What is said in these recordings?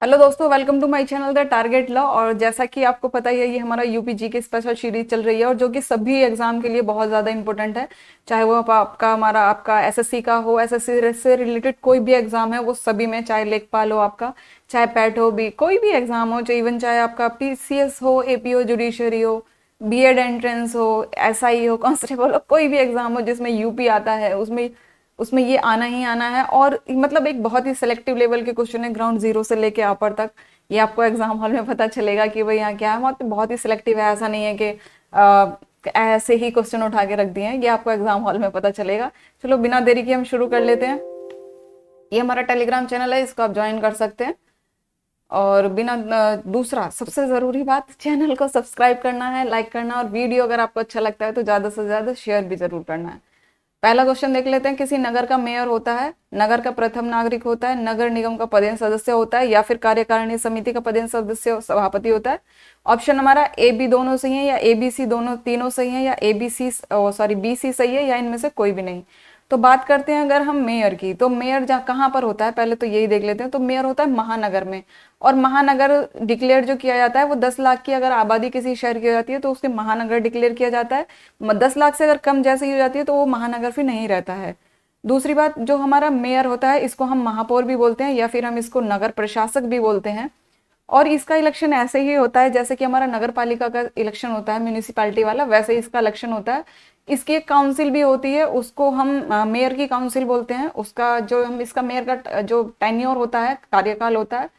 Hello दोस्तों, welcome to my channel the target law. और जैसा कि आपको पता ही है, ये हमारा यूपीजी की स्पेशल सीरीज चल रही है और जो कि सभी एग्जाम के लिए बहुत ज़्यादा इंपॉर्टेंट है। चाहे वो आपका एसएससी का हो, एसएससी से रिलेटेड कोई भी एग्जाम है वो सभी में, चाहे लेखपाल हो आपका, चाहे पैट हो, भी कोई भी एग्जाम हो, चाहे इवन चाहे आपका पीसीएस हो, एपी हो, जुडिशरी हो, बीएड एंट्रेंस हो, एसआई हो, कांस्टेबल हो, कोई भी एग्जाम हो जिसमें यूपी आता है उसमें उसमें ये आना ही आना है। और मतलब एक बहुत ही सिलेक्टिव लेवल के क्वेश्चन है, ग्राउंड जीरो से लेके अपर तक। ये आपको एग्जाम हॉल में पता चलेगा कि भाई यहाँ क्या है। मतलब बहुत ही सिलेक्टिव है, ऐसा नहीं है कि ऐसे ही क्वेश्चन उठा के रख दिए हैं। ये आपको एग्जाम हॉल में पता चलेगा। चलो बिना देरी के हम शुरू कर लेते हैं। ये हमारा टेलीग्राम चैनल है, इसको आप ज्वाइन कर सकते हैं। और बिना दूसरा सबसे जरूरी बात, चैनल को सब्सक्राइब करना है, लाइक करना, और वीडियो अगर आपको अच्छा लगता है तो ज्यादा से ज्यादा शेयर भी जरूर करना है। पहला क्वेश्चन देख लेते हैं। किसी नगर का मेयर होता है, नगर का प्रथम नागरिक होता है, नगर निगम का पदेन सदस्य होता है, या फिर कार्यकारिणी समिति का पदेन सदस्य सभापति होता है। ऑप्शन हमारा ए बी दोनों सही है, या ए बी सी दोनों तीनों सही है, या A B C sorry B C सही है, या इनमें से कोई भी नहीं। तो बात करते हैं अगर हम मेयर की, तो मेयर जहाँ कहाँ पर होता है पहले तो यही देख लेते हैं। तो मेयर होता है महानगर में। और महानगर डिक्लेयर जो किया जाता है वो 10 लाख की अगर आबादी किसी शहर की हो जाती है तो उसके महानगर डिक्लेयर किया जाता है। 10 लाख से अगर कम जैसे ही हो जाती है तो वो महानगर फिर नहीं रहता है। दूसरी बात, जो हमारा मेयर होता है इसको हम महापौर भी बोलते हैं, या फिर हम इसको नगर प्रशासक भी बोलते हैं। और इसका इलेक्शन ऐसे ही होता है जैसे कि हमारा नगर पालिका का इलेक्शन होता है, म्यूनिसिपैलिटी वाला, वैसे ही इसका इलेक्शन होता है। इसकी एक काउंसिल भी होती है, उसको हम मेयर की काउंसिल बोलते हैं। उसका जो हम इसका मेयर का जो टेन्योर होता है, कार्यकाल होता है,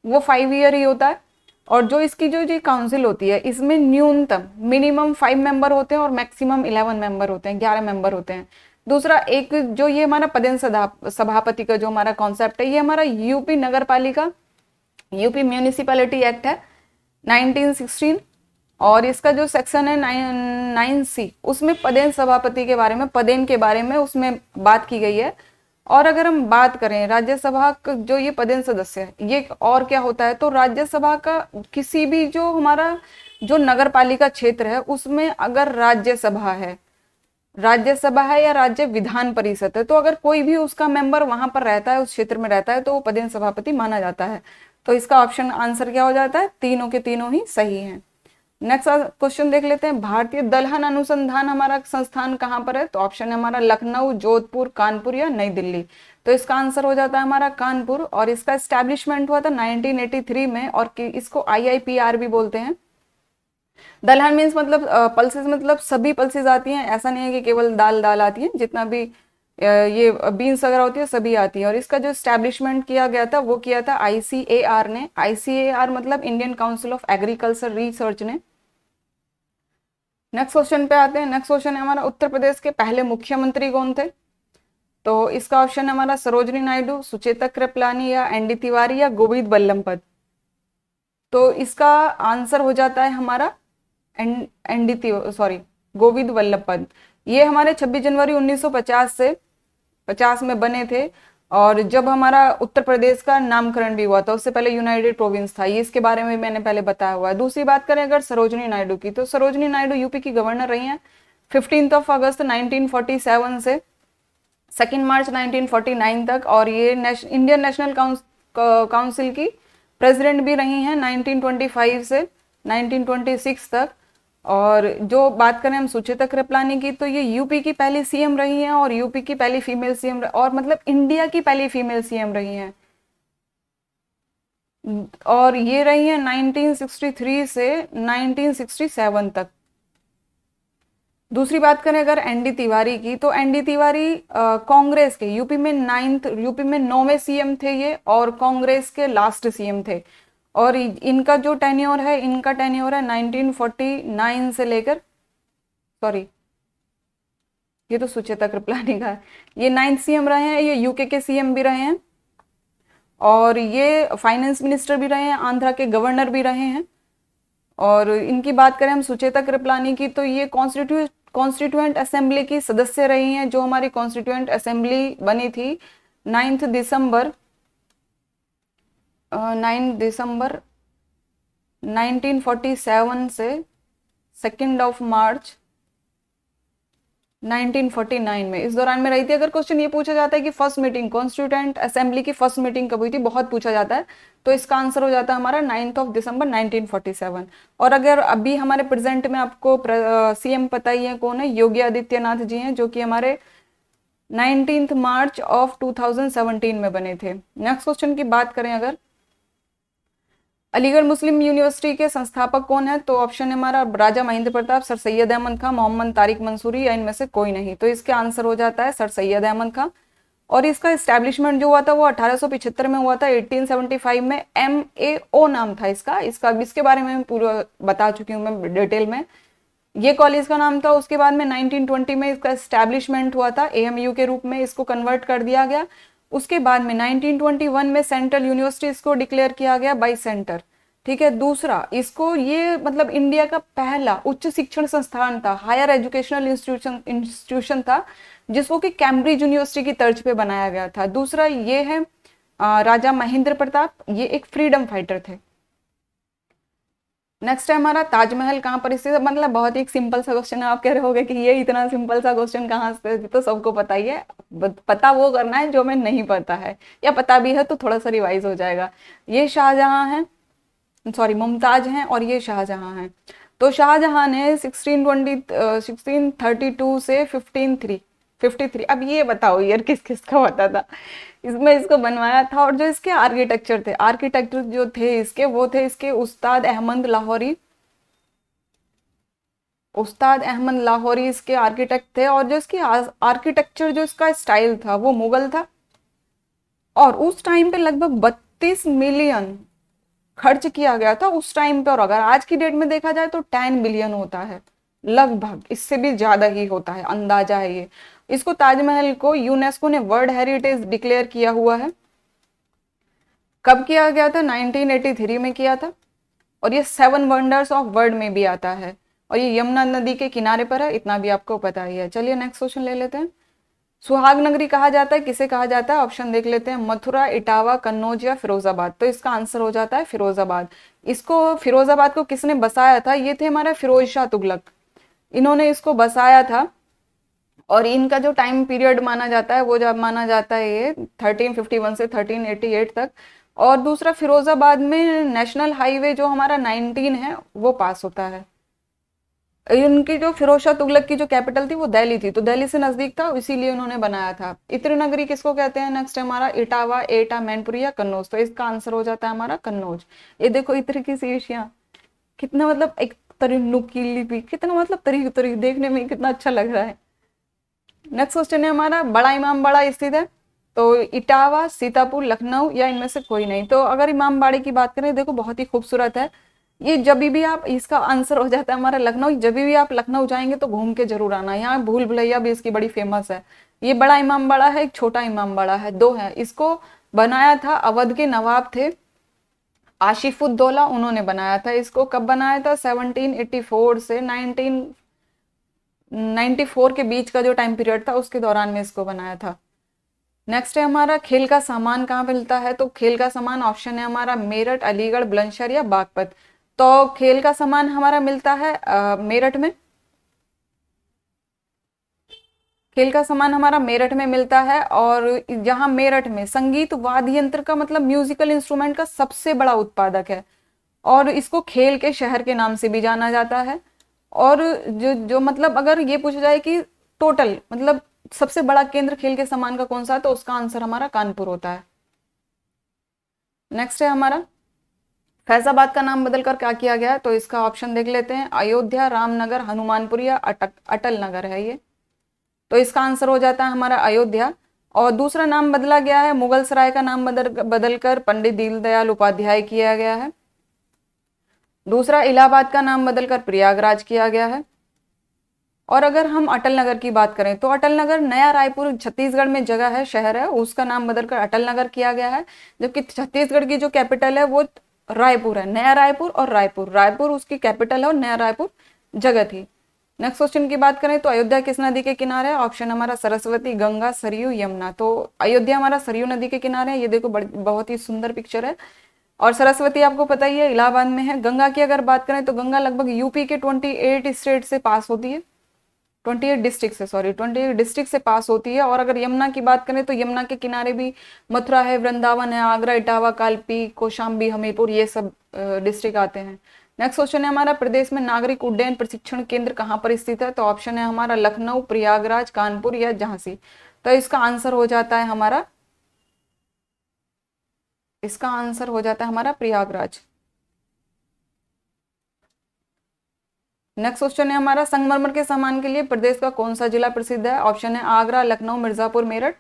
वो 5 ईयर ही होता है। और जो इसकी जो काउंसिल होती है इसमें न्यूनतम मिनिमम 5 मेंबर होते हैं और मैक्सिमम 11 मेंबर होते हैं, 11 मेंबर होते हैं। दूसरा, एक जो ये हमारा पदेन सभापति का जो हमारा कॉन्सेप्ट है, ये हमारा यूपी नगर पालिका, यूपी म्यूनिसिपैलिटी एक्ट है 1916। और इसका जो सेक्शन है 9C, उसमें पदेन सभापति के बारे में, पदेन के बारे में उसमें बात की गई है। और अगर हम बात करें राज्यसभा का जो ये पदेन सदस्य है, ये और क्या होता है, तो राज्यसभा का किसी भी जो हमारा जो नगर पालिका क्षेत्र है उसमें अगर राज्यसभा है या राज्य विधान परिषद है, तो अगर कोई भी उसका मेंबर वहां पर रहता है, उस क्षेत्र में रहता है, तो वो पदेन सभापति माना जाता है। तो इसका ऑप्शन आंसर क्या हो जाता है, तीनों के तीनों ही सही हैं। नेक्स्ट क्वेश्चन देख लेते हैं। भारतीय दलहन अनुसंधान हमारा संस्थान कहाँ पर है, तो ऑप्शन है हमारा लखनऊ, जोधपुर, कानपुर या नई दिल्ली। तो इसका आंसर हो जाता है हमारा कानपुर। और इसका एस्टेब्लिशमेंट हुआ था 1983 में, और इसको IIPR भी बोलते हैं। दलहन मीन्स मतलब पल्सेस, मतलब सभी पल्सेस आती हैं, ऐसा नहीं है कि केवल दाल दाल आती है, जितना भी ये बीन्स वगैरह होती है सभी आती है। और इसका जो स्टैब्लिशमेंट किया गया था वो किया था ICAR ने। ICAR मतलब Indian council of agriculture research ने। नेक्स्ट क्वेश्चन पे आते हैं। नेक्स्ट क्वेश्चन है हमारा, उत्तर प्रदेश के पहले मुख्यमंत्री कौन थे। तो इसका ऑप्शन है हमारा सरोजनी नायडू, सुचेता कृपलानी, या एनडी तिवारी, या गोविंद बल्लभ पंत। तो इसका आंसर हो जाता है हमारा एनडी सॉरी गोविंद वल्लभ पंत। ये हमारे 26 जनवरी 1950 से 50 में बने थे। और जब हमारा उत्तर प्रदेश का नामकरण भी हुआ था, उससे पहले यूनाइटेड प्रोविंस था, ये इसके बारे में मैंने पहले बताया हुआ है। दूसरी बात करें अगर सरोजनी नायडू की, तो सरोजनी नायडू यूपी की गवर्नर रही हैं 15 अगस्त 1947 से 2 मार्च 1949 तक। और ये इंडियन नेशनल काउंसिल की प्रेसिडेंट भी रही हैं 1925 से 1926 तक। और जो बात करें हम सुचेता कृपलानी की, तो ये यूपी की पहली सीएम रही हैं, और यूपी की पहली फीमेल सीएम, और मतलब इंडिया की पहली फीमेल सीएम रही हैं। और ये रही हैं 1963 से 1967 तक। दूसरी बात करें अगर एनडी तिवारी की, तो एनडी तिवारी कांग्रेस के यूपी में 9वें सीएम थे ये, और कांग्रेस के लास्ट सीएम थे। और इनका जो टेन्योर है 1949 से लेकर, सॉरी ये तो सुचेता कृपलानी का है, ये 9th सीएम रहे हैं, ये यूके के सीएम भी रहे हैं, और ये फाइनेंस मिनिस्टर भी रहे हैं, आंध्रा के गवर्नर भी रहे हैं। और इनकी बात करें हम सुचेता कृपलानी की, तो ये कॉन्स्टिट्यूएंट असेंबली की सदस्य रही हैं, जो हमारी कॉन्स्टिट्यूएंट असेंबली बनी थी 9 दिसंबर 1947 से 2 मार्च 1949 में, इस दौरान में रही थी। अगर क्वेश्चन ये पूछा जाता है कि फर्स्ट मीटिंग कॉन्स्टिट्यूएंट असेंबली की फर्स्ट मीटिंग कब हुई थी, बहुत पूछा जाता है, तो इसका आंसर हो जाता है हमारा 9 दिसंबर 1947। और अगर अभी हमारे प्रेजेंट में आपको सीएम पता ही है कौन है, योगी आदित्यनाथ जी हैं, जो कि हमारे 19 मार्च ऑफ 2017 में बने थे। नेक्स्ट क्वेश्चन की बात करें अगर, अलीगढ़ मुस्लिम यूनिवर्सिटी के संस्थापक कौन है, तो ऑप्शन है हमारा राजा महेंद्र प्रताप, सर सैयद अहमद खां, मोहम्मद तारिक मंसूरी, या इनमें से कोई नहीं। तो इसका आंसर हो जाता है सर सैयद अहमद खां। और इसका एस्टेब्लिशमेंट जो हुआ था वो 1875 में हुआ था। 1875 में MAO नाम था इसका, इसके बारे में पूरा बता चुकी हूँ मैं डिटेल में, ये कॉलेज का नाम था। उसके बाद में 1920 में इसका एस्टैब्लिशमेंट हुआ था, AMU के रूप में इसको कन्वर्ट कर दिया गया। उसके बाद में 1921 में सेंट्रल यूनिवर्सिटी इसको डिक्लेयर किया गया बाई सेंटर, ठीक है। दूसरा, इसको ये मतलब इंडिया का पहला उच्च शिक्षण संस्थान था, हायर एजुकेशनल इंस्टीट्यूशन था, जिसको कि कैम्ब्रिज यूनिवर्सिटी की तर्ज पे बनाया गया था। दूसरा ये है राजा महेंद्र प्रताप, ये एक फ्रीडम फाइटर थे। नेक्स्ट है हमारा, ताजमहल कहाँ पर स्थित है, मतलब बहुत ही सिंपल सा क्वेश्चन है। आप कह रहे होगे कि ये इतना सिंपल सा क्वेश्चन कहाँ से, तो सबको पता ही है। पता वो करना है जो हमें नहीं पता है, या पता भी है तो थोड़ा सा रिवाइज हो जाएगा। ये शाहजहां है, सॉरी मुमताज हैं, और ये शाहजहां हैं। तो शाहजहां ने 1632 से 53, अब ये बताओ यार किस किस का पता था, इसमें इसको बनवाया था। और जो इसके आर्किटेक्चर थे, आर्किटेक्चर जो थे इसके, वो थे इसके उस्ताद अहमद लाहौरी, उस्ताद अहमद लाहौरी इसके आर्किटेक्ट थे। और जो इसकी आर्किटेक्चर, जो इसका स्टाइल था वो मुगल था। और उस टाइम पे लगभग 32 मिलियन खर्च किया गया था उस टाइम पे। और अगर आज की डेट में देखा जाए तो 10 बिलियन होता है, लगभग इससे भी ज्यादा ही होता है, अंदाजा है ये। इसको, ताजमहल को यूनेस्को ने वर्ल्ड हेरिटेज डिक्लेयर किया हुआ है। कब किया गया था? 1983 में किया था। और ये 7 वंडर्स ऑफ वर्ल्ड में भी आता है। और ये यमुना नदी के किनारे पर है, इतना भी आपको पता ही है। चलिए नेक्स्ट क्वेश्चन ले लेते हैं। सुहाग नगरी कहा जाता है, किसे कहा जाता है? ऑप्शन देख लेते हैं, मथुरा, इटावा, कन्नौज या फिरोजाबाद। तो इसका आंसर हो जाता है फिरोजाबाद। इसको, फिरोजाबाद को किसने बसाया था? ये थे हमारे फिरोज शाह तुगलक, इन्होंने इसको बसाया था। और इनका जो टाइम पीरियड माना जाता है वो जब माना जाता है ये 1351 से 1388 तक। और दूसरा, फिरोजाबाद में नेशनल हाईवे जो हमारा 19 है वो पास होता है। इनकी जो फिरोज शाह तुगलक की जो कैपिटल थी वो दिल्ली थी, तो दिल्ली से नजदीक था, इसीलिए उन्होंने बनाया था। इत्र नगरी किसको कहते हैं? नेक्स्ट हमारा, इटावा, एटा, मैनपुरी या कन्नौज। तो इसका आंसर हो जाता है हमारा कन्नौज। ये देखो इत्र की शीर्षियां, कितना मतलब एक तरह नुकीली भी, कितना मतलब तरीक तरीक, देखने में कितना अच्छा लग रहा है। नेक्स्ट क्वेश्चन है हमारा, बड़ा इमाम बाड़ा स्थित है, तो इटावा, सीतापुर, लखनऊ या इनमें से कोई नहीं। तो अगर इमाम बाड़े की बात करें, देखो बहुत ही खूबसूरत है ये। जब भी आप, इसका आंसर हो जाता है हमारा लखनऊ। जब भी आप लखनऊ जाएंगे तो घूम के जरूर आना, यहाँ भूल भुलैया भी इसकी बड़ी फेमस है। ये बड़ा इमाम बाड़ा है, एक छोटा इमाम बाड़ा है, दो है। इसको बनाया था अवध के नवाब थे आशिफुद्दौला, उन्होंने बनाया था। इसको कब बनाया था? 1784 से 1994 के बीच का जो टाइम पीरियड था उसके दौरान में इसको बनाया था। नेक्स्ट है हमारा, खेल का सामान कहाँ मिलता है? तो खेल का सामान, ऑप्शन है हमारा मेरठ, अलीगढ़, बुलंदशहर या बागपत। तो खेल का सामान हमारा मिलता है मेरठ में। खेल का सामान हमारा मेरठ में मिलता है। और जहां मेरठ में संगीत वाद्य यंत्र का मतलब म्यूजिकल इंस्ट्रूमेंट का सबसे बड़ा उत्पादक है, और इसको खेल के शहर के नाम से भी जाना जाता है। और जो जो मतलब अगर ये पूछा जाए कि टोटल मतलब सबसे बड़ा केंद्र खेल के सामान का कौन सा है, तो उसका आंसर हमारा कानपुर होता है। नेक्स्ट है हमारा, फैजाबाद का नाम बदलकर क्या किया गया है? तो इसका ऑप्शन देख लेते हैं, अयोध्या, रामनगर, हनुमानपुर या अटल नगर है ये। तो इसका आंसर हो जाता है हमारा अयोध्या। और दूसरा नाम बदला गया है, मुगल सराय का नाम बदलकर पंडित दीनदयाल उपाध्याय किया गया है। दूसरा, इलाहाबाद का नाम बदलकर प्रयागराज किया गया है। और अगर हम अटल नगर की बात करें तो अटल नगर नया रायपुर छत्तीसगढ़ में जगह है, शहर है, उसका नाम बदलकर अटल नगर किया गया है। जबकि छत्तीसगढ़ की जो कैपिटल है वो रायपुर है, नया रायपुर और रायपुर, रायपुर उसकी कैपिटल है और नया रायपुर जगह थी। नेक्स्ट क्वेश्चन की बात करें तो अयोध्या किस नदी के किनारे है? ऑप्शन हमारा सरस्वती, गंगा, सरयू, यमुना। तो अयोध्या हमारा सरयू नदी के किनारे है, ये देखो बहुत ही सुंदर पिक्चर है। और सरस्वती आपको पता ही है इलाहाबाद में है। गंगा की अगर बात करें तो गंगा लगभग यूपी के 28 स्टेट से पास होती है। 28 डिस्ट्रिक्ट से, सॉरी 28 डिस्ट्रिक्ट से पास होती है। और अगर यमुना की बात करें तो यमुना के किनारे भी मथुरा है, वृंदावन है, आगरा, इटावा, कालपी, कौशाम्बी, हमीरपुर, ये सब डिस्ट्रिक्ट आते हैं। नेक्स्ट क्वेश्चन है हमारा, प्रदेश में नागरिक उड्डयन प्रशिक्षण केंद्र कहाँ पर स्थित है? तो ऑप्शन है हमारा लखनऊ, प्रयागराज, कानपुर या झांसी। तो इसका आंसर हो जाता है हमारा, इसका आंसर हो जाता है हमारा प्रयागराज। नेक्स्ट क्वेश्चन है हमारा, संगमरमर के सामान के लिए प्रदेश का कौन सा जिला प्रसिद्ध है? ऑप्शन है आगरा, लखनऊ, मिर्जापुर, मेरठ।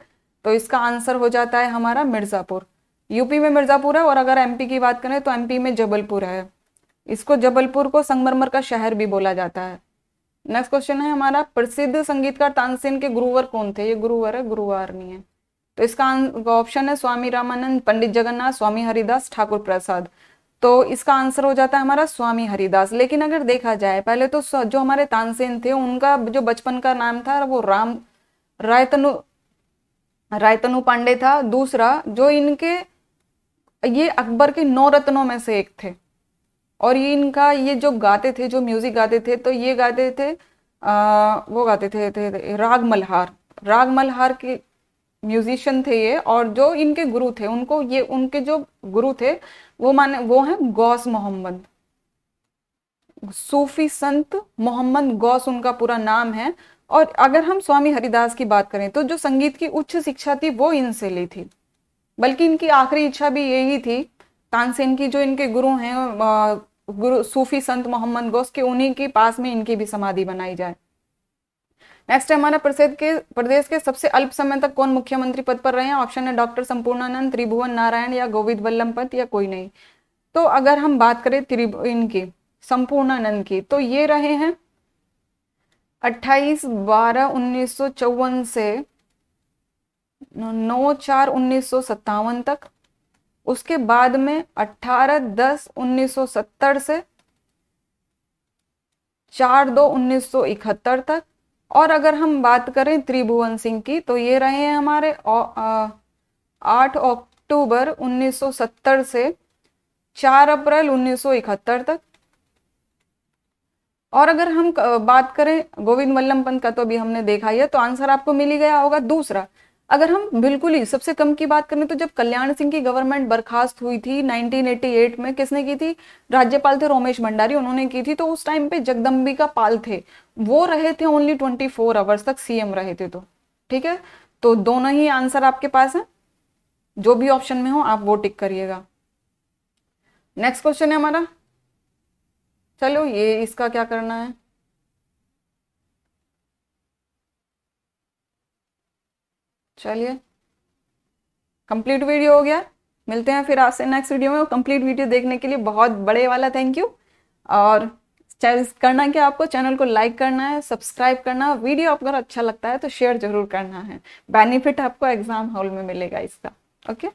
तो इसका आंसर हो जाता है हमारा मिर्जापुर। यूपी में मिर्जापुर है, और अगर एमपी की बात करें तो एमपी में जबलपुर है। इसको जबलपुर को संगमरमर का शहर भी बोला जाता है। नेक्स्ट क्वेश्चन है हमारा, प्रसिद्ध संगीतकार तानसेन के गुरुवर कौन थे? ये गुरुवर है, गुरुवार नहीं है। तो इसका ऑप्शन है स्वामी रामानंद, पंडित जगन्नाथ, स्वामी हरिदास, ठाकुर प्रसाद। तो इसका आंसर हो जाता है हमारा स्वामी हरिदास। लेकिन अगर देखा जाए पहले तो जो हमारे तानसेन थे उनका जो बचपन का नाम था वो राम रायतनु रायतनु पांडे था। दूसरा जो इनके, ये अकबर के 9 रत्नों में से एक थे। और ये इनका ये जो गाते थे, जो म्यूजिक गाते थे, तो ये गाते थे वो गाते थे राग मल्हार। राग मल्हार के म्यूजिशियन थे ये। और जो इनके गुरु थे, उनको ये उनके जो गुरु थे वो हैं गौस मोहम्मद, सूफी संत मोहम्मद गौस उनका पूरा नाम है। और अगर हम स्वामी हरिदास की बात करें तो जो संगीत की उच्च शिक्षा थी वो इनसे ली थी। बल्कि इनकी आखिरी इच्छा भी यही थी, तानसेन की जो इनके गुरु हैं गुरु सूफी संत मोहम्मद गौस के, उन्हीं के पास में इनकी भी समाधि बनाई जाए। नेक्स्ट है हमारा, प्रदेश के सबसे अल्प समय तक कौन मुख्यमंत्री पद पर रहे हैं? ऑप्शन है डॉक्टर संपूर्णानंद, त्रिभुवन नारायण या गोविंद वल्लभ पंत या कोई नहीं। तो अगर हम बात करें इनकी संपूर्णानंद की, तो ये रहे हैं 28/12/1954 से 9/4/1957 तक। उसके बाद में 18/10/1970 से 4/2/1971 तक। और अगर हम बात करें त्रिभुवन सिंह की, तो ये रहे हैं हमारे 8 अक्टूबर 1970 से 4 अप्रैल 1971 तक। और अगर हम बात करें गोविंद वल्लभ पंत का, तो अभी हमने देखा ही है, तो आंसर आपको मिल ही गया होगा। दूसरा, अगर हम बिल्कुल ही सबसे कम की बात करें तो जब कल्याण सिंह की गवर्नमेंट बर्खास्त हुई थी 1988 में, किसने की थी? राज्यपाल थे रोमेश भंडारी, उन्होंने की थी। तो उस टाइम पे जगदम्बिका पाल थे, वो रहे थे ओनली 24 आवर्स तक सीएम रहे थे। तो ठीक है, तो दोनों ही आंसर आपके पास है, जो भी ऑप्शन में हो आप वो टिक करिएगा। नेक्स्ट क्वेश्चन है हमारा, चलो ये इसका क्या करना है, चलिए कंप्लीट वीडियो हो गया। मिलते हैं फिर आपसे नेक्स्ट वीडियो में। कंप्लीट वीडियो देखने के लिए बहुत बड़े वाला थैंक यू। और करना क्या, आपको चैनल को लाइक करना है, सब्सक्राइब करना, वीडियो अगर अच्छा लगता है तो शेयर जरूर करना है। बेनिफिट आपको एग्जाम हॉल में मिलेगा इसका। ओके।